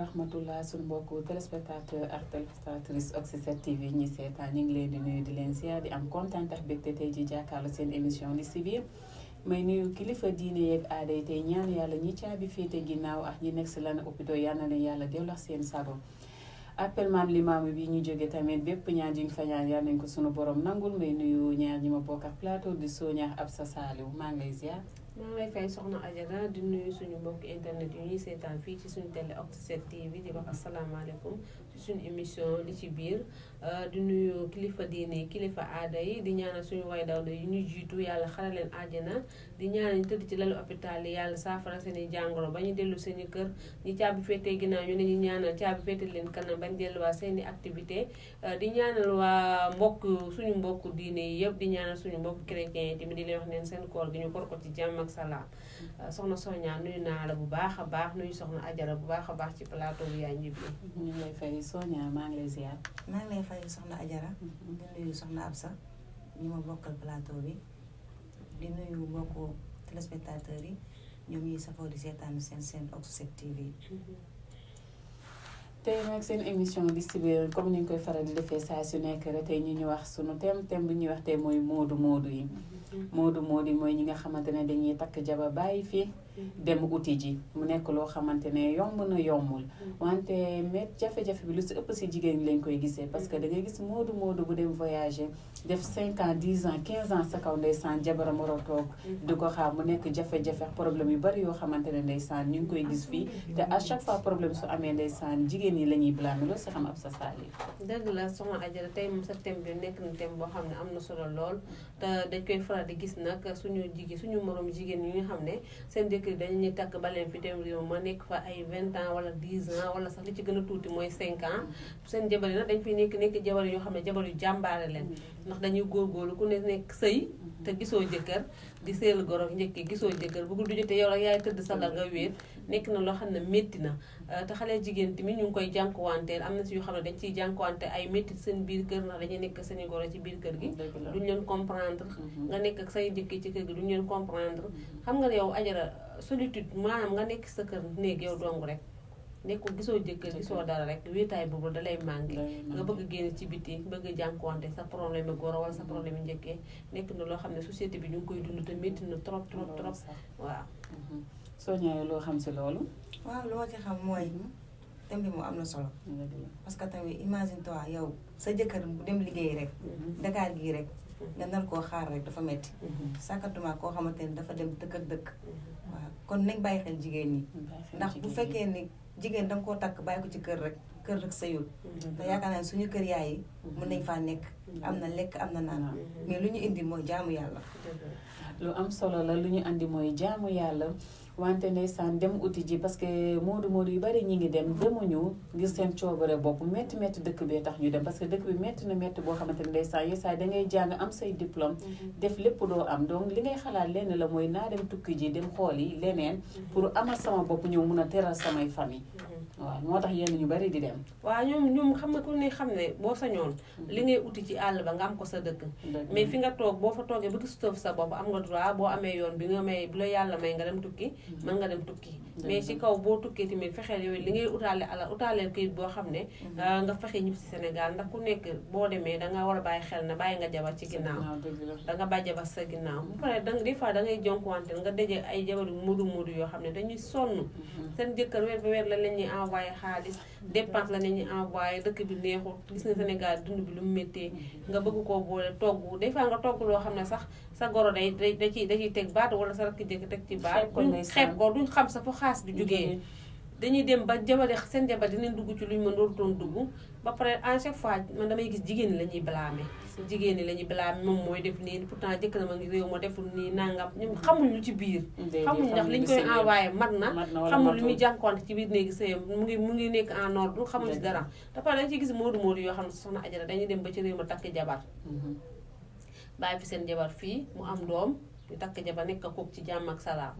rahmatullah suñu mbokku téléspectateur ak téléspectatrice Oxy 7 TV ñi seetaan ñu ngi leen di nuyu di leen ziar di am kontaan ak bégte tey ji jàkkaarloo seen émission li si biir may nuyu kilifa diine yeeg aada yi tey ñaan yàlla ñi caabi féete ginnaaw ak ñi nekk si lan hôpital yal na leen yàlla delloo seen sago appel maam limaamu bi ñu jóge tamit bépp ñaan jiñ fa ñaan yal nañ ko sunu borom nangul may nuyu ñaar ñi ma bokk ak plateau di Soña Absa Saliou maa ngi lay ziar. maa ngi lay fay soxna Adjara di nuyu suñu mbokk internet yu ñuy seetaan fii ci suñu télé Oxy 7 TV di wax asalaamaaleykum ci suñu émission li ci biir di nuyu kilifa diine kilifa aada yi di ñaanal suñu way dawda yi ñu jiitu yàlla xare leen àjjana di ñaanal ñu tëdd ci lalu hôpital yi yàlla saafara seeni jàngoro ba ñu dellu seeni kër ñi caabi féetee ginnaaw ñu ne ñu ñaanal caabi féete leen kanam bañ delluwaat seeni activité di ñaanal waa suñu mbokk diine yi yëpp di ñaanal suñu mbokk chrétien yi tamit di leen wax neen seen koor gi ñu kor ko ci jàmm ak salaam soxna Soña nuyu naa la bu baax a baax nuyu soxna Adjara bu baax a baax ci plateau bi yaa njib bi ñu ngi lay fay Soña maa ngi lay ziar. maa ngi lay fay soxna Adjara di nuyu soxna Absa ñi ma bokkal plateau bi di nuyu mbokku téléspectateurs yi ñoom ñuy safoo di seetaan seen Oxy 7 TV. tey nag seen émission li si biir comme ni ñu koy faral di defee saa su nekk rek tey ñu wax sunu thème bi ñuy wax tey mooy moodu yi. moodu yi mooy ñi nga xamante ne dañuy takk jabar bàyyi fii dem uti ji mu nekk loo xamante ne yomb na yombul wante jafe-jafe bi lu si ëpp si jigéen ñi lañ koy gisee parce que da ngay gis moodu bu dem voyager def 5 ans 10 ans 15 ans sa kaw ndeysaan jabaram war a toog di ko xaar mu nekk jafe-jafe problème yu bari yoo xamante ne ndeysaan ñu ngi koy gis fii te à chaque fois problème su amee ndeysaan jigéen ñi la ñuy blâmer loolu si xam ab sa saali dëgg la soxna Adjara tey moom sa thème bi nekk na thème boo xam ne am na solo lool te dañ koy faral di gis nag suñu moroom jigéen ñi nga xam ne seen jëkkër dañuy takk baleen fi dem réew ma nekk fa ay 20 ans wala 10 ans wala sax li ci gën a tuuti mooy 5 ans seen jabar yi nag dañ fiy nekk jabar yoo xam ne jabar yu jàmbaare leen ndax dañuy góorgóorlu ku ne nekk sëy te gisoo jëkkër di seel goro njëkk gisoo jëkkër bu du jotee yow rek yaay tëdd sa lal nga wéet nekk na loo xam ne métti na te xale jigéen tamit ñu ngi koy jànkuwanteel am na si yoo xam ne dañ ciy jànkuwante ay métti seen biir kër ndax dañuy nekk seen goro ci biir kër gi duñ leen comprendre nga nekk ak say njëkk ci kër gi duñ leen comprendre xam nga yow Adjara solitude maanaam nga nekk sa kër néeg yow dong rek nekkul gisoo jëkkër gisoo dara rek wéetaay boobu dalay manqué nga bëgg génn ci biti bëgg jànkuwante sa problème goro wala sa problème njëkkee nekk na loo xam ne société bi ñu ngi koy dund te métti na trop waaw soo ñëwee loo xam si loolu waaw lu ma ci xam mooy thème bi mu am na solo parce que tamit imagine toi yow sa jëkkër bu dem liggéey rek Dakar gii rek nga nar koo xaar rek dafa metti sàkkatuma koo xamante ni dafa dem dëkk ak dëkk waaw kon nañ bàyyi xel jigéen ñi ndax bu fekkee ni jigéen danga koo takk bàyyi ko ci kër rek sëyul te yaakaar naa suñu kër yaay yi mën nañ faa nekk am na lekk am na naan mais lu ñu indi mooy jaamu yàlla lu am solo la lu ñu andi mooy jaamu yàlla wante ndeysaan dem uti ji parce que moodu yu bari ñi ngi dem demuñu ngir seen coobare bopp métti dëkk bee tax ñu dem parce que dëkk bi métti boo xamante ne ndeysaan yeesaay dangay jàng am say diplôme def lépp doo am donc li ngay xalaat lenn la mooy naa dem tukki ji dem xool yi leneen pour amal sama bopp ñëw mun a teral samay famille waaw moo tax yenn ñu bari di dem waaw ñoom xam nga ku ne xam ne boo sañoon li ngay uti ci àll ba nga am ko sa dëkk mais fi nga toog boo fa toogee ba gis sa bopp am nga droit boo amee yoon bi nga may bu la yàlla may nga dem tukki mën nga dem tukki mais ci kaw boo tukkee tamit fexeel yooyu li ngay utaaleel këyit boo xam ne nga fexe ñib si Sénégal ndax ku nekk boo demee danga war a bàyyi xel na bàyyi nga jabar ci ginnaaw danga bàyyi jabar sa ginnaaw bu pare des fois dangay jonkuwante nga daje ay jabar yu moodu yoo xam ne dañuy sonn seen jëkkër weer ba weer la leen ñuy envoyé xaalis dépense la leen ñuy envoyé dëkk bi neexul gis na Sénégal dund bi lu mu méttee nga bëgg koo boole togg des fois nga togg loo xam ne sax sa goro da ciy teg baat wala sa rakk jëkk teg ci baat xeeb ko duñ xam sa fu xaas di jógee dañuy dem ba seen jabar dinañ dugg ci luñ mën doorutoon dugg ba pare à chaque fois man damay gis jigéen ñi la ñuy blâmer jigéen ñi la ñuy blâmer moom mooy def nii pourtant jëkk na ma ngi réew ma deful nii nangam ñoom xamuñ lu ci biir xamuñ ndax liñ koy envoyé mat na xamul lu muy jànkuwante ci biir néegi sëyam mu ngi nekk en ordre xamuñ ci dara dafa dañ ciy gis moodu yoo xam ne soxna Adjara dañuy dem ba ci réew ma takk jabar bàyyi fi seen jabar fii mu am doom ñu takk jabar nekk kook ci jàmm ak salaam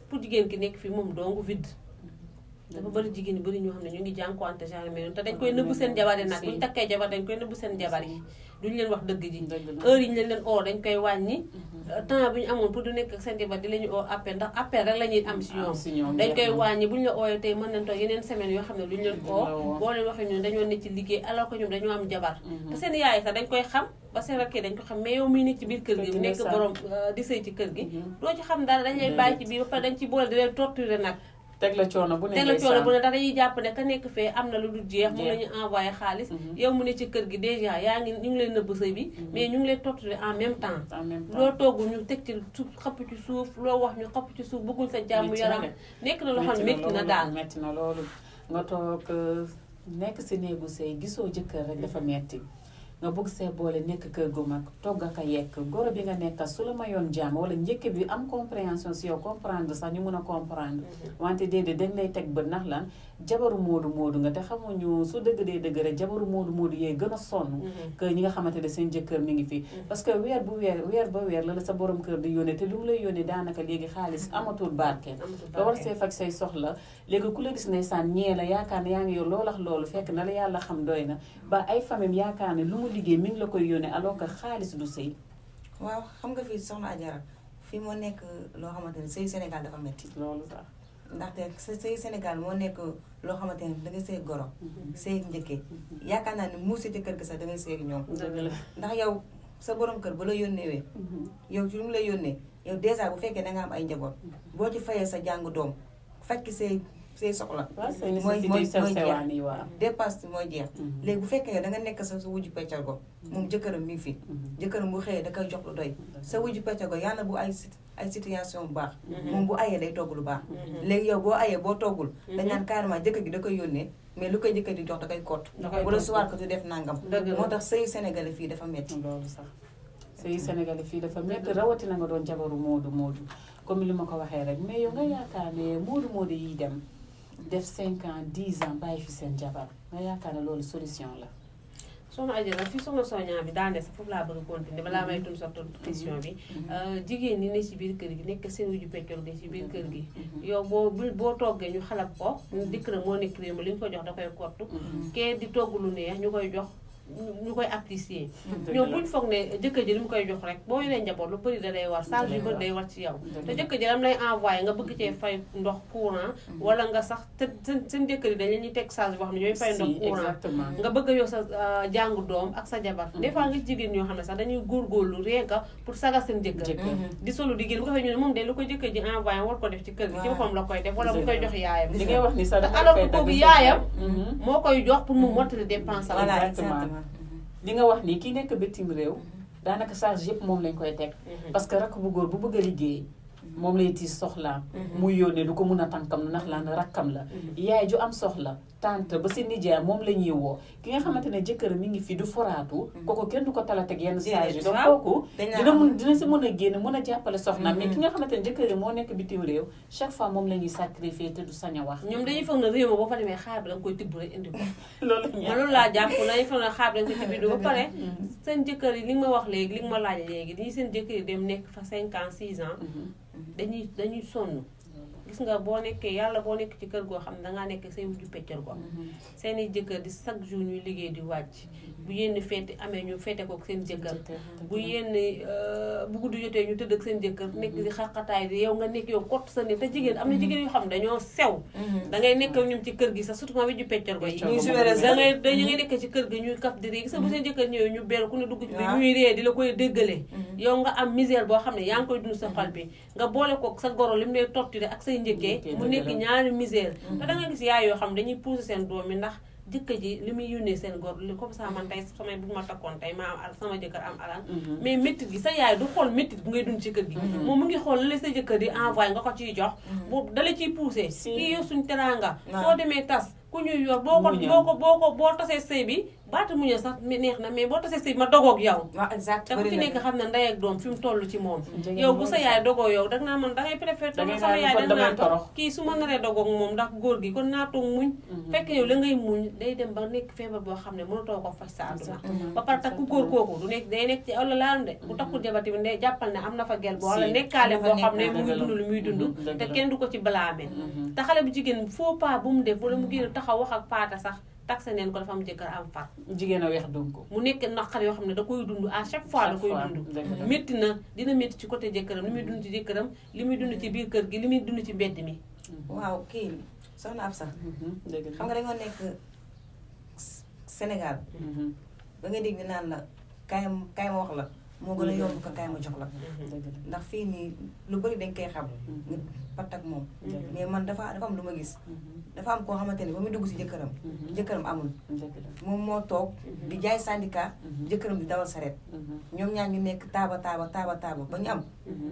pour jigéen ki nekk fii moom dongu vide dafa bëri jigéen ñi bëri ñoo xam ne ñu ngi jànkuwante genre mel te dañ koy nëbbu seen jabar yi nag buñu takkee jabar dañ koy nëbbu seen jabar yi duñu leen wax dëgg ji heure yi ñu leen oo dañ koy wàññi temps bi ñu amoon pour du nekk ak seen jabar di la ñu oo appel ndax appel rek la ñuy am si ñoom dañ koy wàññi bu ñu la ooyee tey mën nañ toog yeneen semaine yoo xam ne lu ñu leen oo boo leen waxee ñun dañoo nekk ci liggéey alors que ñoom dañoo am jabar te seen yaay sax dañ koy xam ba seen rakkee dañ ko xam mais yow miy nekk ci biir kër gi nekk borom di sëy ci kër gi doo ci xam dara dañ lay bàyyi ci biir ba pare dañ ci boole di leen torturer nag teg la coono bu ne ndax dañuy jàpp ne ka nekk fee am na lu dul jeex mu la ñu envoyé xaalis yow mu ne ci kër gi déjà yaa ngi ñu ngi leen nëbb sëy bi mais ñu ngi leen torturer en même temps loo togg ñu teg ci suuf xapp ci suuf loo wax ñu xapp ci suuf bëggul sa jàmm yaram nekk na loo xam ne métti na daal métti na loolu nga toog nekk si néegu sëy gisoo jëkkër rek dafa metti nga bëgg see boole nekk kër gu mag togg ak a yekk goro bi nga nekkal su la mayoon jàmm wala njëkk bi am compréhension si yow comprendre sax ñu mën a comprendre wante déedéet dañ lay teg bët ndax lan jabaru moodu nga te xamuñu su dëgg dee dëgg rek jabaru moodu yee gën a sonn que ñi nga xamante ne seen jëkkër mi ngi fi parce que weer ba weer la sa borom kër di yónnee te lu mu lay yónnee daanaka léegi xaalis amatul barke nga war see faj say soxla léegi ku la gis ne saan ñee la yaakaar ne yaa ngi yor loolax loolu fekk na la yàlla xam doy na ba ay famille yaakaar ne lu mu liggéey mi ngi la koy yónnee alors que xaalis du sëy waaw xam nga fii soxna Adjara fii moo nekk loo xamante ne sëy Sénégal dafa metti loolu sax ndaxte sëy Sénégal moo nekk loo xamante ne dangay sëy goro sëy njëkkee yaakaar naa ne muusi ci kër gi sax dangay sëy ñoom ndax yow sa borom kër ba la yónneewee yow ci lu mu lay yónnee yow dèjà bu fekkee danga am ay njaboot boo ci fayee sa jàng doom fekk say soxla mooy jeex dépasse mooy jeex léegi bu fekkee yow danga nekk sa wujju peccal go moom jëkkëram mi ngi fi jëkkëram bu xëyee da koy jox lu doy sa wujju peccal go yàlla bu ay situation bu baax moom bu ayee day togg lu baax léegi yow boo ayee boo toggul dañ naan carrément jëkkër gi da koy yónnee mais lu koy jëkkër di jox da koy kott wala suwaar ko du def nangam moo tax sëyu sénégalais fii dafa metti loolu sax sëyu sénégalais fii dafa metti rawatina nga doon jabaru moodu comme li ma ko waxee rek mais yow nga yaakaar ne moodu yi dem def 5 ans 10 ans bàyyi fi seen jabar nga yaakaar ne loolu solution la soxna Adjara fii soxna soña bi daane sax foofu laa bëgg continuer balaa may tun sa question bi jigéen ñi ne ci biir kër gi nekk seen wujju peccor gi ci biir kër gi yow boo toggee ñu xalab ko dikk na moo nekk réew mi li ñu ko jox da koy kottu kee di togg lu neex ñu koy jox ñu koy apprécier ñoom buñ foog ne jëkkër ji li mu koy jox rek boo yoree njaboot lu bëri da day war charge yu bëri day war ci yow te jëkkër ji lam lay envoyé nga bëgg cee fay ndox courant wala nga sax te seen jëkkër yi dañ leen ñuy teg charge boo xam ne ñooy fay ndox courant nga bëgg a yor sa jàngu doom ak sa jabar des fois nga jigéen ñoo xam ne sax dañuy góorgóorlu rien que pour sagal seen jëkkër di solu di génn bu ko fay ñu ne moom de lu ko jëkkër ji envoyé war ko def ci kër gi ci boppam la koy def wala mu koy jox yaayam li ngay wax ni sax alors que boobu yaayam moo koy jox pour mu mottali dépense li nga wax nii ki nekk bitim réew daanaka charge yëpp moom lañ koy teg parce que rakk bu góor bu bëgg a liggéey moom lay tiis soxlaam muy yónnee du ko mun a tànkam ndax lan rakkam la yaay ju am soxla tante ba si nijaay moom la ñuy woo ki nga xamante ne jëkkër mi ngi fi du foraatu kooku kenn du ko tala teg yenn charge yi donc kooku dina si mën a génn mën a jàppale soxnaam mais ki nga xamante ne jëkkër yi moo nekk bitim réew chaque fois moom la ñuy sacrifier te du sañ a wax ñoom dañuy foog na réew ma boo fa demee xaar bi da nga koy tibb rek indi ko loolu laa jàpp dañuy foog na xaar bi da nga koy tibb ba pare seen jëkkër yi li nga ma wax léegi li nga ma laaj léegi dañuy seen jëkkër yi dem nekk fa 5 ans 6 ans dañuy sonn gis nga boo nekkee yàlla boo nekk ci kër goo xam ne dangaa nekk say wujju peccal ko seeni jëkkër di chaque jour ñuy liggéey di wàcc bu yenn feete amee ñu feete ko seen jëkkër bu yenn bu guddi jotee ñu tëdd ak seen jëkkër nekk di xaqataay di yow nga nekk yow kott sa ni te jigéen am na jigéen yoo xam ne dañoo sew dangay nekk ak ñoom ci kër gi sax surtout ma wujju peccal ko yi dangay nekk ci kër gi ñuy kaf di ree gis nga bu seen jëkkër ñëwee ñu beru ku ne dugg ci bi ñuy ree di la koy déggalee yow nga am misère boo xam ne yaa ngi koy dund sa xol bi nga boole ko sa goro li mu lay torturé ak say njëkkee mu nekk ñaari misère te da nga gis yaay yoo xam dañuy pousser seen doom yi ndax jëkkër ji li muy yónnee seen gor li comme ça man tey samay bu ma takkoon tey ma am sama jëkkër am alal mais méttit gi sa yaay du xool méttit bu ngay dund ci kër gi moom mu ngi xool la sa jëkkër di envoyé nga ko ciy jox boobu dala ciy poussé kii yow suñ teraanga soo demee tas ku ñuy yor boo tasee sëy bi baata muñal sax neex na mais boo tasee sëy ma dogoog yow te ku ci nekk xam ne ndey ak doom fi mu toll ci moom yow bu sa yaay dogoo yow dag naa man dangay préféré sama yaay dag naa kii su ma naree dogoog moom ndax góor gi kon naa toog muñ fekk yow la ngay muñ day dem ba nekk feebar boo xam ne mënatoo ko faj sa àdduna ba pare tax ku góor kooku du nekk day nekk ci walla laalam de bu takkul jabar tamit day jàppal ne am na fa gel boo wala nekkaale boo xam ne mu ngi dund lu muy dund te kenn du ko ci blâmer te xale bu jigéen faux pas bu mu def wala mu génn taxaw wax ak paata sax taxe neen ko dafa am jëkkër am far jigéen a weex donc mu nekk naqar yoo xam ne da koy dund à chaque fois da koy dund métti na dina métti ci côté jëkkëram li muy dund ci jëkkëram li muy dund ci biir kër gi li muy dund ci mbedd mi waaw kii soxna ab sax xam nga dañoo nekk Sénégal ba nga dégg naan la kaay ma wax la moo gën a yomb ko kaay ma jox la ndax fii nii lu bëri dañ koy xam nga pat ak moom mais man dafa am lu ma gis dafa am koo xamante ne ba muy dugg si jëkkëram amul moom moo toog di jaay syndicat jëkkëram di dawal sareet ñoom ñaar ñu nekk taaba ba ñu am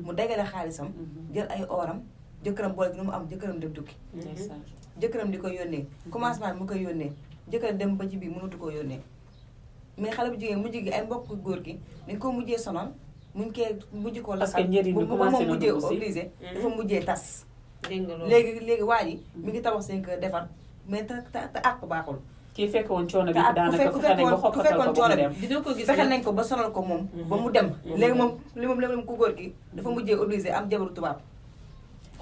mu dagale xaalisam jël ay oram jëkkëram boole gi nu mu am jëkkëram dem tukki jëkkëram di ko yónnee commencement bi mu koy yónnee jëkkër dem ba ci biir mënatu koo yónnee mais xale bu jigéen mujj gi ay mbokk góor gi dañ ko mujjee sonal mujj koo lakkal moom mujjee obligé dafa mujjee tas léegi waa ji mi ngi tabax seen kër defar mais te àq baaxul kii fekk woon coono bi daanaka fexe nañ ba xokkatal ko ba mu dem dina ko gis fexe nañ ko ba sonal ko moom ba mu dem léegi moom ku góor gi dafa mujjee obligé am jabaru tubaab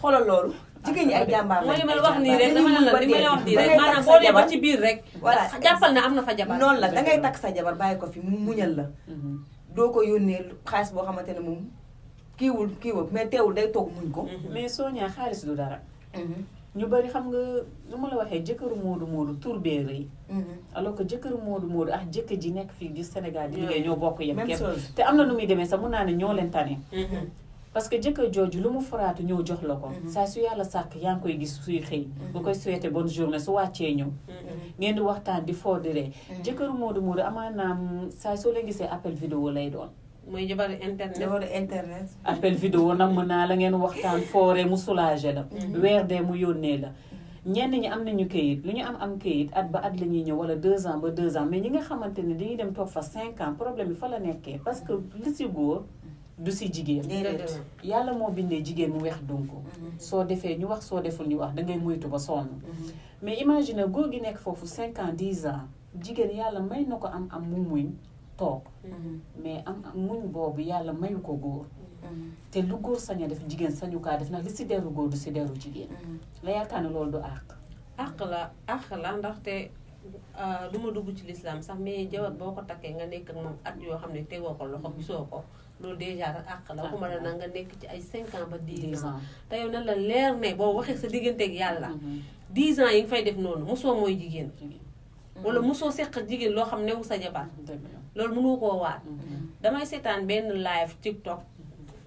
xoolal loolu jigéen ñi ay jàmbaar mooy li ma la wax nii rek dama la li ma la wax nii rek maanaam boo dee ba ci biir rek voilà jàppal na am na fa jabar noonu la dangay takk sa jabar bàyyi ko fi mu muñal la doo ko yónnee xaalis boo xamante ne moom kiiwul mais teewul day toog muñ ko mais soo ñaa xaalis du dara ñu bari xam nga lu ma la waxee jëkkëru moodu tur bee rëy alors que jëkkëru moodu ak jëkkër ji nekk fii di Sénégal di liggéey ñoo bokk yem képp te am na nu muy demee sax mun naa ne ñoo leen tane parce que jëkkër jooju lu mu faraatu ñëw jox la ko saa su yàlla sàkk yaa ngi koy gis suy xëy bu koy souhaité bonne journée su wàccee ñëw ngeen di waxtaan di foodiree jëkkëru moodu amaanaam saa soo leen gisee appel vidéo lay doon mooy jabaru internet appel vidéo nag mën naa la ngeen waxtaan foore mu soulagé la weer dee mu yónnee la ñenn ñi am nañu këyit lu ñu am këyit at ba at la ñuy ñëw wala 2 ans ba 2 ans mais ñi nga xamante ne dañuy dem toog fa 5 ans problème bi fa la nekkee parce que li si góor du si jigéen yàlla moo bindee jigéen mu weex donc soo defee ñu wax soo deful ñu wax dangay moytu ba sonn mais imagine góor gi nekk foofu 5 ans 10 ans jigéen yàlla may na ko am mu muñ toog mais am muñ boobu yàlla mayu ko góor te lu góor sañ a def jigéen sañu kaa def ndax li si deru góor du si deru jigéen la yaakaar ne loolu du àq la ndaxte du ma dugg ci lislaam sax mais jabar boo ko takkee nga nekk ak moom at yoo xam ne tegoo ko loxo gisoo ko loolu déjà rek àq la waxuma la nga nekk ci ay 5 ans ba 10 ans te yow na la leer ne boo waxee sa digganteeg yàlla 10 ans yi nga fay def noonu mosoo mooy jigéen wala mosoo seq jigéen loo xam newu sa jabar loolu mënu koo waat damay seetaan benn live TikTok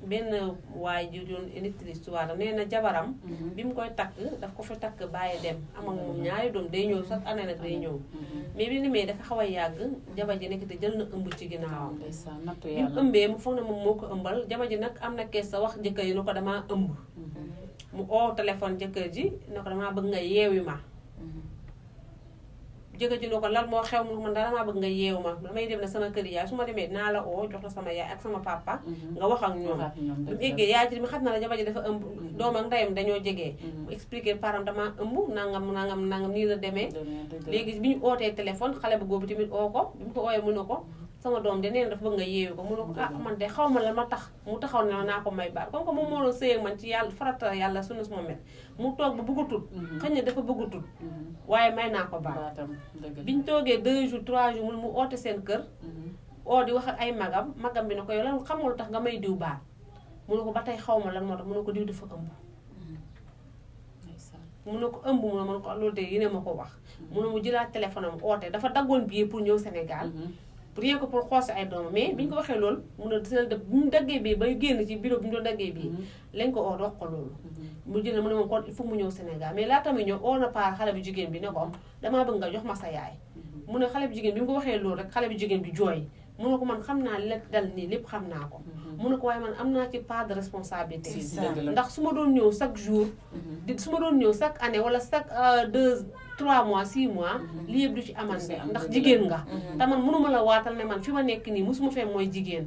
benn waay ji doon électrice histoire nee na jabaram bi mu koy takk daf ko fa takk bàyyi dem am ak moom ñaari doom day ñëw sax année nag day ñëw mais bi ni may dafa xaw a yàgg jabar ji nekk te jël na ëmb ci ginnaawam bi mu ëmbee mu foog ne moom moo ko ëmbal jabar ji nag am na kees sa wax jëkkër yi ne ko damaa ëmb mu oo téléphone jëkkër ji ne ko damaa bëgg nga yeewi ma jëkkër ji ne ko lan moo xew mu man damaa bëgg nga yeewu ma damay dem ne sama kër yaay su ma demee dinaa la oo jox la sama yaay ak sama papa nga wax ak ñoom bu mu eggee yaay ji mi xam na la jabar ji dafa ëmb doom ak ndeyam dañoo jegee mu expliqué param damaa ëmb nangam nii la demee léegi bi ñu ootee téléphone xale bu góobu tamit oo ko bi mu ko ooyee mu ne ko sama doom de nee na dafa bëgg nga yeewu ko mu ne ko man de xaw ma la ma tax mu taxaw ne naa ko may baat comme que moom moo doon sëy ak man ci yàlla farata yàlla sunu su ma met mu toog ba bëggatul xëy na dafa bëggatul waaye may naa ko baat biñ toogee 2 jours 3 jours mu oote seen kër oo di wax ak ay magam bi ne ko yow lan xamul tax nga may diw baat mu ne ko ba tey xaw ma lan moo tax mu ne ko diw dafa ëmb mu ne ko ëmb mu ne ko loolu de yéene ma ko wax mu ne mu jëlaat téléphone am oote dafa daggoon billet pour ñëw Sénégal rien que pour xool si ay doomam mais bi ñu ko waxee loolu mun a bi mu daggee bii bay génn ci bureau bi mu doon daggee bii lañ ko oo wax ko loolu mu jël mu ne moom kon il faut mu ñëw Sénégal mais laata muy ñëw oo na par xale bu jigéen bi ne ko damaa bëgg nga jox ma sa yaay mu ne xale bu jigéen bi mu ko waxee loolu rek xale bu jigéen bi jooy mu ne ko man xam naa li la dal nii lépp xam naa ko mu ne ko waaye man am naa ci part de responsabilité ndax su ma doon ñëw chaque jour su ma doon ñëw chaque année wala chaque 3 mois 6 mois li yëpp du ci amande ndax jigéen nga te man mënuma la waatal ne man fi ma nekk nii mosuma fee mooy jigéen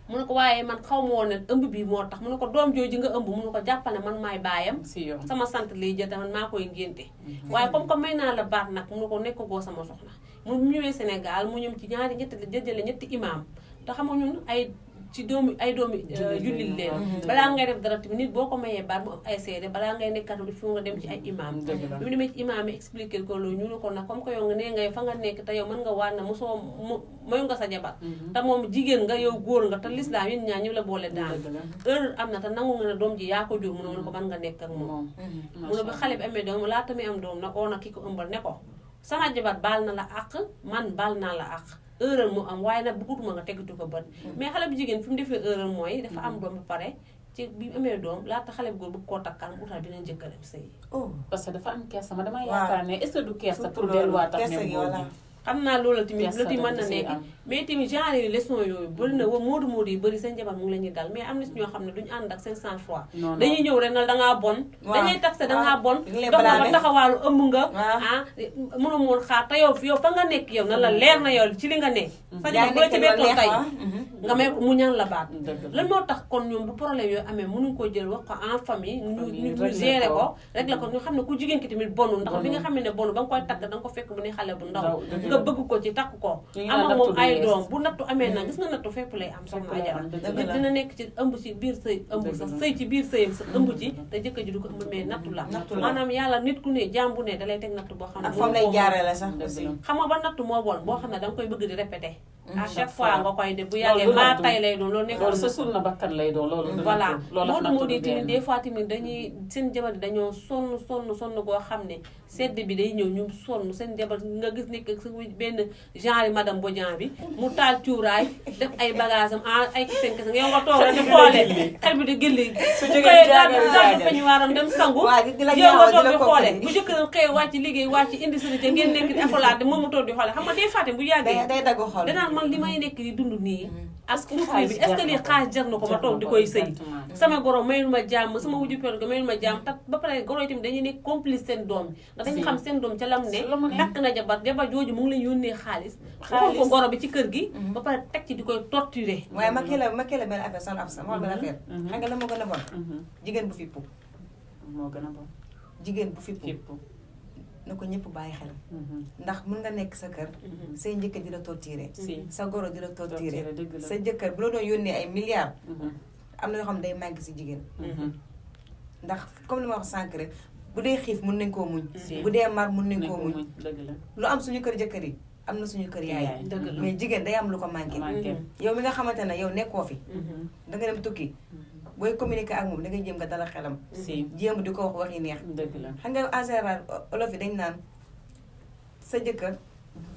mu ne ko waaye man xaw ma woon ne ëmb bi moo tax mu ne ko doom jooju nga ëmb mu ne ko jàppal ne man maay baayam sama sant lay jël man maa koy ngénte waaye comme que may naa la baat nag mu ne ko nekk koo sama soxna mu ñëwee Sénégal mu ñëw ci ñaari ñetti imam te xam nga ñun ay ci doomi ay doomi jullit leen balaa ngay def dara tamit nit boo ko mayee baat mu am ay seede balaa ngay nekk catholique fu nga dem ci ay imam bi mu demee ci imam yi expliqué ko loolu ñu ne ko nag comme que yow nga nee ngay fa nga nekk te yow mën nga waat na mosoo mayu nga sa jabar te moom jigéen nga yow góor nga te l'islam yéen ñaar ñu la boole daan heure am na te nangu nga ne doom ji yaa ko jur mu ne ko mën nga nekk ak moom mu ne ba xale bi amee doom laata muy am doom nag oo na ki ko ëmbal ne ko sama jabar baal na la àq man baal naa la àq erreur mu am waaye nag bëggatuma nga tegatu ko bët mais xale bu jigéen fi mu defee erreur mooy dafa am doom ba pare ci bi amee doom laata xale bu góor bëgg koo takkal mu utal beneen jëkkëram sëy parce que dafa am kersa ma dama yaakaar ne est-ce que du kersa pour delluwaat ak même góor gi xam naa loolu tamit la ti mën na nekk mais tamit genre yu leçon yooyu bëri na moodu moodu yi bëri seen jabar mu ngi la ñuy dal mais am na si ñoo xam ne duñu ànd ak seen sang-froid dañuy ñëw rek na dangaa bon dañuy taxé dangaa bon dox nga ba taxawaalu ëmb nga mënu moon xaar te yow fa nga nekk yow na la leer na yow ci li nga nekk sa jabar bu la ci bettoo tey nga may ko mu ñaan la baat lan moo tax kon ñoom bu problème yooyu amee mënuñ ko jël wax ko en famille ñu gérer ko rek la ko ñu xam ne ku jigéen ki tamit bonul ndax bi nga xam ne bonu ba nga koy takk da nga ko fekk bu ne xale bu ndaw bëgg ko ci takk ko am ak moom ay doom bu nattu amee nag gis nga nattu fépp lay am soxna Ajara nit dina nekk ci ëmb ci biir sëy ëmb sa sëy ci biir sëyam sa ëmb ci te jëkkër ji du ko ëmb mais nattu la maanaam yàlla nit ku ne jaam bu ne dalay teg nattu boo xam ne fam lay jaarale sax xam nga ba nattu moo bon boo xam ne danga koy bëgg di répété à chaque fois nga koy def bu yàggee maa tay lay doon loolu nekk loolu sa sunna bakkan lay doon loolu voilà moo di tamit des fois tamit dañuy seen jabar yi dañoo sonn goo xam ne sedd bi day ñëw ñu sonn seen jabar nga gis nekk sa benn genre madame Bodian bi mu taal cuuraay def ay bagage am ay kese kese yow nga toog rek di xoolee xel bi di gëlli bu koy daal peñu waaram dem sangu yow nga toog di xoolee bu jëkkëram xëy wàcc liggéey wàcc indi sërite ngeen nekk di afolaat moom mu toog di xoolee xam nga day fàtte bu yàggee day dagg xol danaan man li may nekk di dund nii ak bi est-ce que lii xaas jar na ko ma toog di koy sëy sama goro mayul ma jàmm sama wujju per ga mayul ma jàmm tat ba pare goro yi tamit dañuy nekk complice seen doom ndax dañu xam seen doom ca lam ne takk na jabar jooju mu ngi leen yónnee xaalis waxoon ko goro bi ci kër gi ba pare teg ci di koy torturer waaye ma kii la benn affaire son ab sama benn affaire xam nga la moo gën a bon jigéen bu fippu moo gën a bon jigéen bu fippu na ko ñëpp bàyyi xel ndax mën nga nekk sa kër say njëkkër di la torturer sa goro di la torturer sa jëkkër bu la doon yónnee ay milliards am na yoo xam ne day màgg si jigéen ndax comme li ma wax sànq rek bu dee xiif mën nañ koo muñ bu dee mar mën nañ koo muñ lu am suñu kër jëkkër yi am na suñu kër yaay mais jigéen day am lu ko manqué yow mi nga xamante ne yow nekkoo fi da nga dem tukki booy communiquer ak moom da ngay jéem nga dala xelam jéem di ko wax wax yi neex xam nga en général olof yi dañ naan sa jëkkër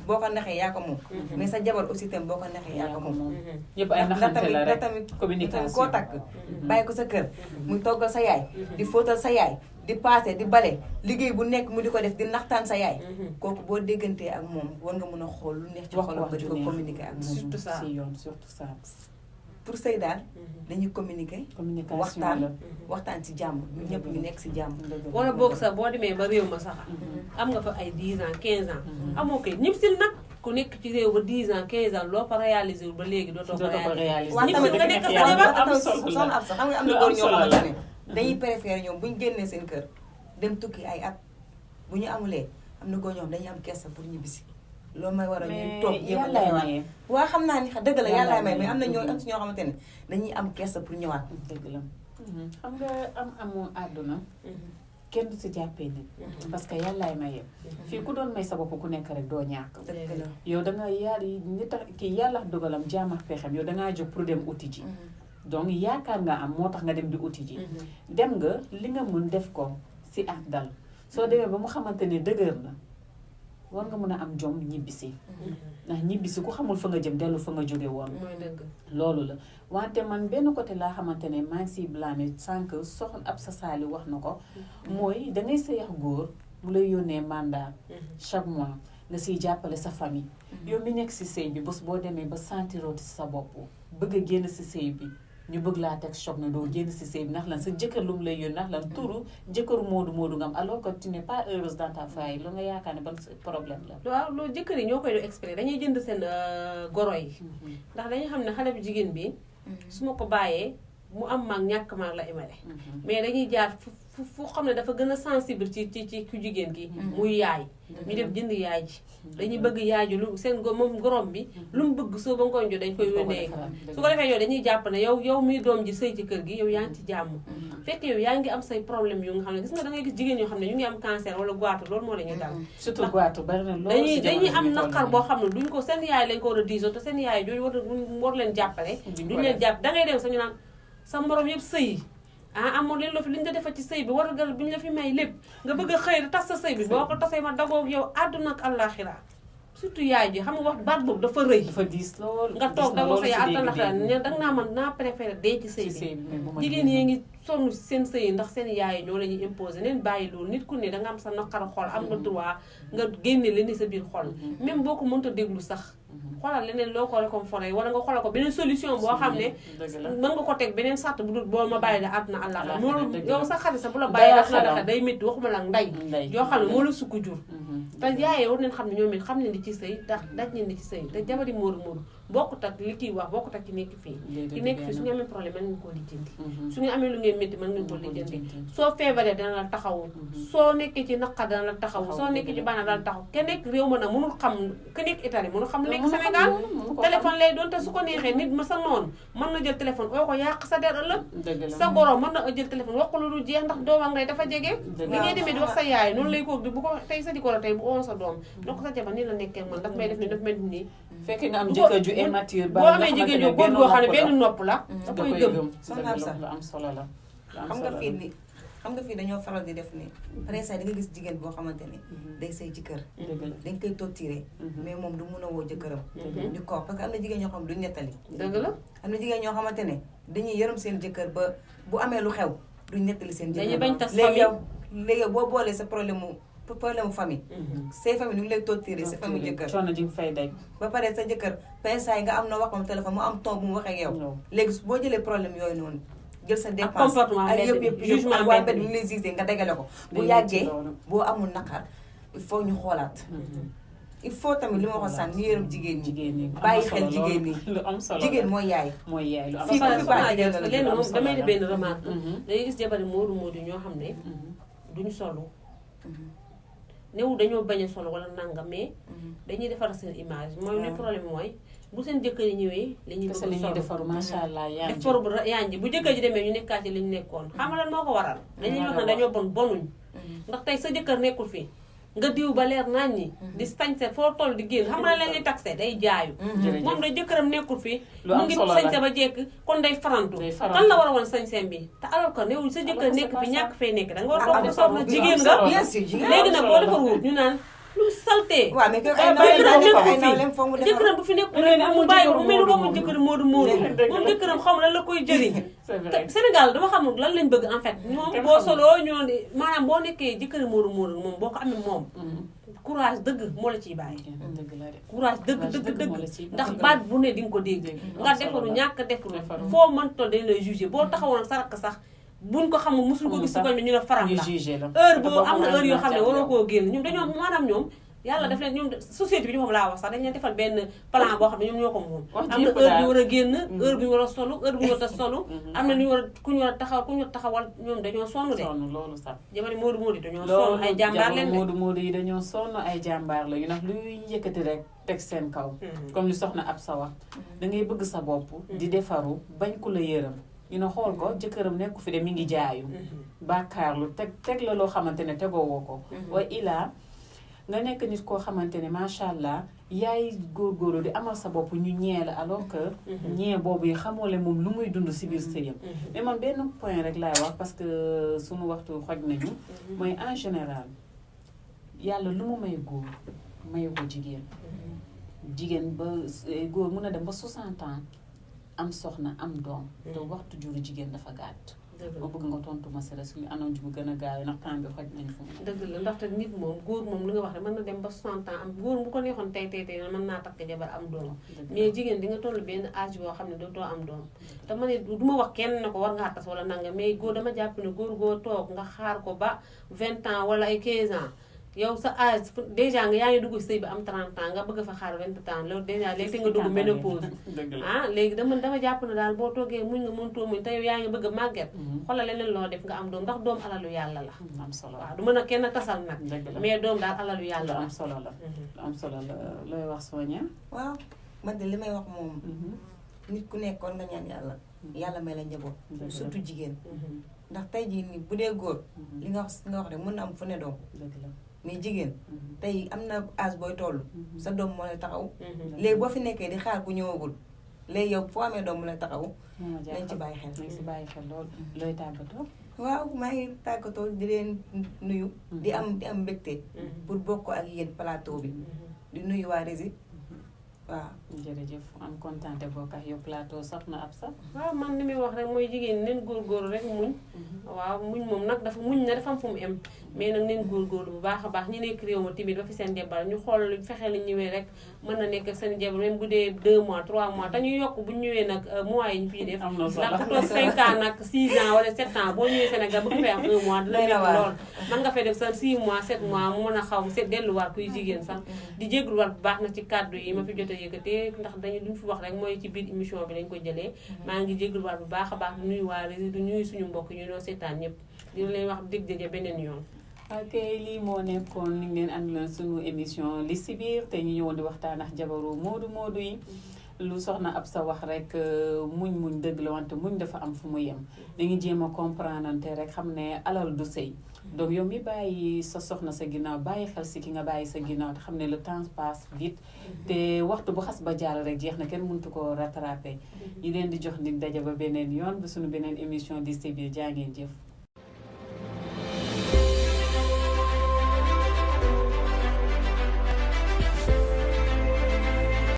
boo ko naxee yaa ko moom mais sa jabar aussi tam boo ko naxee yaa ko moom yëpp ay naxante la rek tamit communication koo takk bàyyi ko sa kër muy toggal sa yaay di fóotal sa yaay di paase di bale liggéey bu nekk mu di ko def di naxtaan sa yaay kooku boo déggantee ak moom war nga mën a xool lu neex ci xolam ba di ko communiquer ak moom surtout ça pour sëy daal dañuy communiquer waxtaan ci jàmm ñu ñëpp ñu nekk si jàmm wala boog sax boo demee ba réew ma sax am nga fa ay 10 ans 15 ans amoo koy ñëpp sil nag ku nekk ci réew ba 10 ans 15 ans loo fa réalisé wul ba léegi dootoo ko réalisé waaw tamit nga nekk sa jabar soxna ab sax xam nga am na góor ñoo xamante ne dañuy préféré ñoom bu ñu génnee seen kër dem tukki ay at bu ñu amulee am na góor ñoo xam dañuy am kersa pour ñibbisi loolu may war a ñuy toog jéem a defar waa xam naa ni dëgg la yàlla may mais am na am si ñoo xamante ne dañuy am kersa pour ñëwaat dëgg la xam nga amu àdduna kenn du si jàppee nit parce que yàllaay maye fii ku doon may sa bopp ku nekk rek doo ñàkk yow danga nit tax kii yàlla dogalam jaam ak pexem yow dangaa jóg pour dem uti ji donc yaakaar nga am moo tax nga dem di uti ji dem nga li nga mun def ko si ak dal soo demee ba mu xamante ne dëgër na war nga mën a am jom ñibbisi ndax ñibbisi ku xamul fa nga jëm dellu fa nga jóge woon loolu la wante man benn côté laa xamante ne maa ngi siy blâmer sànq soxna ab sa saali wax na ko mooy dangay sëyax góor mu lay yónnee mandat chaque mois nga siy jàppale sa famille yow mi nekk si sëy bi bés boo demee ba sentirooti sa bopp bëgg a génn si sëy bi ñu bëgg laa teg choc na doo génn si sëy bi ndax lan sa jëkkër lu mu lay yónnee ndax lan turu jëkkëru moodu nga am alors que tu n'es pas heureuse dans ta famille lu nga yaakaar ne ban problème la. waaw loolu jëkkër yi ñoo koy do exprès dañuy jënd seen goro yi ndax dañuy xam ne xale bu jigéen bi su ma ko bàyyee mu am maag ñàkk maag la imale mais dañuy jaar fu xam ne dafa gën a sensible ci ku jigéen ki muy yaay ñu def jënd yaay ji dañuy bëgg yaay ji lu seen moom gorom bi lu mu bëgg soo ba ngoon jo dañ koy yónnee su ko defee yow dañuy jàpp ne yow muy doom ji sëy ci kër gi yow yaa ngi ci jàmm fekk yow yaa ngi am say problème yu nga xam ne gis nga da ngay gis jigéen yoo xam ne ñu ngi am cancer wala goitre loolu moo la ñuy dal surtout goitre bari na loolu dañuy am naqar boo xam ne duñ ko seen yaay lañ ko war a diisoo te seen yaay jooju war leen jàppale duñ leen jàpp da ngay dem sañu naan sa morom yëpp sëy amoon leen la fi li ñu la defal ci sëy bi war a gal bi ñu la fi may lépp nga bëgg a xëy tas sa sëy bi boo ko tasee ma dagoog yow àdduna ak àllaaxira surtout yaay ji xam nga wax baat boobu dafa rëy dafa diis lool nga toog dagoo sa yaay àllaaxira ne danga naa man naa préféré dee ci sëy bi jigéen yi ngi sonn seen sëy yi ndax seen yaay ñoo la ñuy imposé neen bàyyi loolu nit ku ne danga am sa naqar xol am nga droit nga génne leen ni sa biir xol même boo ko mënta déglu sax xoolal leneen loo ko réconforté wala nga xoolal ko beneen solution boo xam ne mën nga ko teg beneen sàtt bu dul boo ma bàyyi la àdduna àllaaxira moo yow sa xarit sa bu la bàyyi àdduna àllaaxira day métti waxuma la nday yoo xam ne moo la sukk jur te yaayee war neen xam ne ñoom it xam ne di ci sëy ndax daj ne di ci sëy te jabari móoru bokkut ak li kiy wax bokkut ak ki nekk fii ki nekk fii su nga amee problème mën nga koo lijjanti su nga amee lu ngeen métti mën nga koo lijjanti soo feebaree dana la taxawu soo nekkee ci naqar dana la taxawu soo nekkee ci bànneex dana la taxawu ke nekk réew ma nag mënul xam ke nekk Italie mënul xam nekk Sénégal téléphone lay doon te su ko neexee nit ma sa noonu mën na jël téléphone oo ko yàq sa der ëllëg sa borom mën na jël téléphone wax ko lu dul jeex ndax doomam ngay dafa jege li ngay demee di wax sa yaay noonu lay koog di bu ko tey sa di ko la tey bu oon sa doom donc sa jabar nii la nekkee man daf may def ni daf mel nii fekk nga am jëkkër ju immature boo amee jigéen ñu góor goo xam ne benn nopp la da koy gëm lu am solo la xam nga fii dañoo faral di def ni presque da nga gis jigéen boo xamante ni day sëy ci kër dañ koy torturé mais moom du mun a woo jëkkëram di ko parce que am na jigéen ñoo xam duñ nettali dëgg la am na jigéen ñoo xamante ne dañuy yërëm seen jëkkër ba bu amee lu xew duñ nettali seen jëkkër dañuy bañ tas léegi yow boo boolee sa problème mu famille say famille ñu ngi lay torturé sa famille jëkkër coono ji nga fay daj ba pare sa jëkkër pensaay nga am na wax moom téléphone mu am ton bu mu waxee ak yow léegi boo jëlee problème yooyu noonu jël sa dépense ak yëpp ak waa mbedd ñu lay gisee nga dagale ko bu yàggee boo amul naqar il faut ñu xoolaat il faut tamit li ma waxoon sànni ñu yërëm jigéen ñi bàyyi xel jigéen ñi lu am solo jigéen mooy yaay lu am fii solo ku fi bàyyi jigéen la léegi moom damay di benn remarque dangay gis jabari moodu ñoo xam ne duñu solu néew dañoo bañ a solo wala nangam mais dañuy defar seen image mooy li problème mooy bu seen jëkkër yi ñëwee la ñuy bëgg solo defaru macha allah defaru bu yanji bu jëkkër ji demee ñu nekkaat ci li ñu nekkoon xam nga lan moo ko waral dañuy wax ne dañoo bonuñ ndax tey sa jëkkër nekkul fii nga diw ba leer naan ñi di sañse foo toll di génn xam nga la ñuy taxé day jaayu moom da jëkkëram nekkul fii mu ngi sañse ba jekk kon day farantu kan la war a woon sañseem bi te alors que néew sa jëkkër nekk fi ñàkk fay nekk da nga war a toog di soog na jigéen nga léegi nag boo defar wut ñu naan lu salté waaw mais jëkkëram bu fi nekk mu bàyyi mu mel romb jëkkër moodu moom jëkkëram xam lan la koy jëriñ Sénégal dama xam lan lañ bëgg en fait ñoom boo soloo ñoo maanaam boo nekkee jëkkër moodu moom boo ko amee moom courage dëgg moo la ciy bàyyi courage dëgg ndax baat bu ne di nga ko dégg nga defaru ñàkk defaru foo mën toll dañ lay jugé boo taxawoon sa rakk sax buñ ko xamul musul ko gis si koñ bi ñu ne faram la heure boo am na heure yoo xam ne waroo koo génn ñoom dañoo maanaam ñoom yàlla daf leen ñoom société bi ñu moom laa wax sax dañ leen defal benn plan boo xam ne ñoom ñoo ko moom am na heure bi war a génn heure bi ñu war a solu heure bi ñu war a solu am na ñu war a ku ñu war a taxaw ku ñu war a taxawal ñoom dañoo sonn de loolu sax jamono moodu yi dañoo sonn ay jàmbaar leen de moodu yi dañoo sonn ay jàmbaar la yu ndax luy yëkkati rek teg seen kaw comme li soxna ab sa wax da ngay bëgg sa bopp di defaru bañ ku la yërëm ñu ne xool ko jëkkëram nekku fi de mi ngi jaayu bàkkaarlu teg la loo xamante ne tegoowoo ko wa ilaa nga nekk nit koo xamante ne macha allah yaay góorgóorlu di amal sa bopp ñu ñee la alors que ñee boobu yi xamoole moom lu muy dund si biir sëyam mais man benn point rek laay wax parce que suñu waxtu xoj nañu mooy en général yàlla lu mu may góor mayu ko jigéen ba góor mun a dem ba 60 ans am soxna am doom te waxtu juru jigéen dafa gàtt ma bëgg nga tontu ma si rek anam ji bu gën a gaaw ndax temps bi xoj nañu fu mu dëgg la ndaxte nit moom góor moom li nga wax rek mën na dem ba 60 ans am góor bu ko neexoon tey mën naa takk jabar am doom mais jigéen di nga toll benn âge boo xam ne dootoo am doom te ma ne du ma wax kenn ne ko war ngaa tas wala nanga mais góor dama jàpp ne góor goo toog nga xaar ko ba 20 ans wala ay 15 ans yow sa âge déjà nga yaa ngi dugg sëy bi am 30 ans nga bëgg fa xaar 20 ans loolu déjà léegi nga dugg ménopause léegi dama jàpp ne daal boo toogee muñ nga mëntoo muñ te yow yaa ngi bëgg a màgget xoolal leneen loo def nga am doom ndax doom alalu yàlla la am solo waaw du mën a kenn tasal nag mais doom daal alalu yàlla la am solo la am solo la looy wax Sonia waaw man de li may wax moom nit ku nekkoon nga ñaan yàlla may la njaboot surtout jigéen ndax tey jii nii bu dee góor li nga wax rek mën na am fu ne doom mais jigéen tey am na âge booy toll sa doom moo lay taxaw léegi boo fi nekkee di xaar ku ñëwagul léegi yow foo amee doom mu lay taxaw nañ ci bàyyi xel nañ ci bàyyi xel lool looy tàggatoo waaw maa ngi tàggatoo di leen nuyu di am mbégte pour bokk ak yéen plateau bi di nuyu waa Rési waaw jërëjëf am kontaante bokk ak yow plateau soxna Absa waaw man li muy wax rek mooy jigéen neen góorgóorlu rek muñ waaw muñ moom nag dafa muñ na dafa am fu mu em mais nag neen góorgóorlu bu baax a baax ñi nekk réew ma timit ba fi seen jabar ñu xool fexe li ñëwee rek mën na nekk seen jabar même bu dee 2 mois 3 mois te ñu yokk bu ñu ñëwee nag mois yi ñu fiy def ndax ku toog 5 ans nag 6 ans wala 7 ans boo ñëwee Sénégal bëgg fay am 1 mois dina nekk lool man nga fay def sa 6 mois 7 mois mu mën a xaw set delluwaat kuy jigéen sax di jégaluwaat bu baax na ci kàddu yi ma fi jot a yëkkatee ndax dañu luñ fi wax rek mooy ci biir émission bi lañ ko jëlee maa ngi jégaluwaat bu baax a baax di nuyu waa Rési di nuyu suñu mbokk ñu noo seetaan ñëpp di leen wax dig daje beneen yoon ok lii moo nekkoon ni ngeen àndiloon suñu émission li si biir te ñu ñëwoon di waxtaan ak jabaru moodu yi lu soxna Absa wax rek muñ dëgg la wante muñ dafa am fu mu yem dañuy jéem a comprendre te rek xam ne alal du sëy donc yow mi bàyyi sa soxna sa ginnaaw bàyyi xel si ki nga bàyyi sa ginnaaw te xam ne le temps passe vite te waxtu bu xas ba jàll rek jeex na kenn mëntu ko rattraper ñu leen di jox ndig daje ba beneen yoon ba suñu beneen émission di si biir jaa ngeen jëf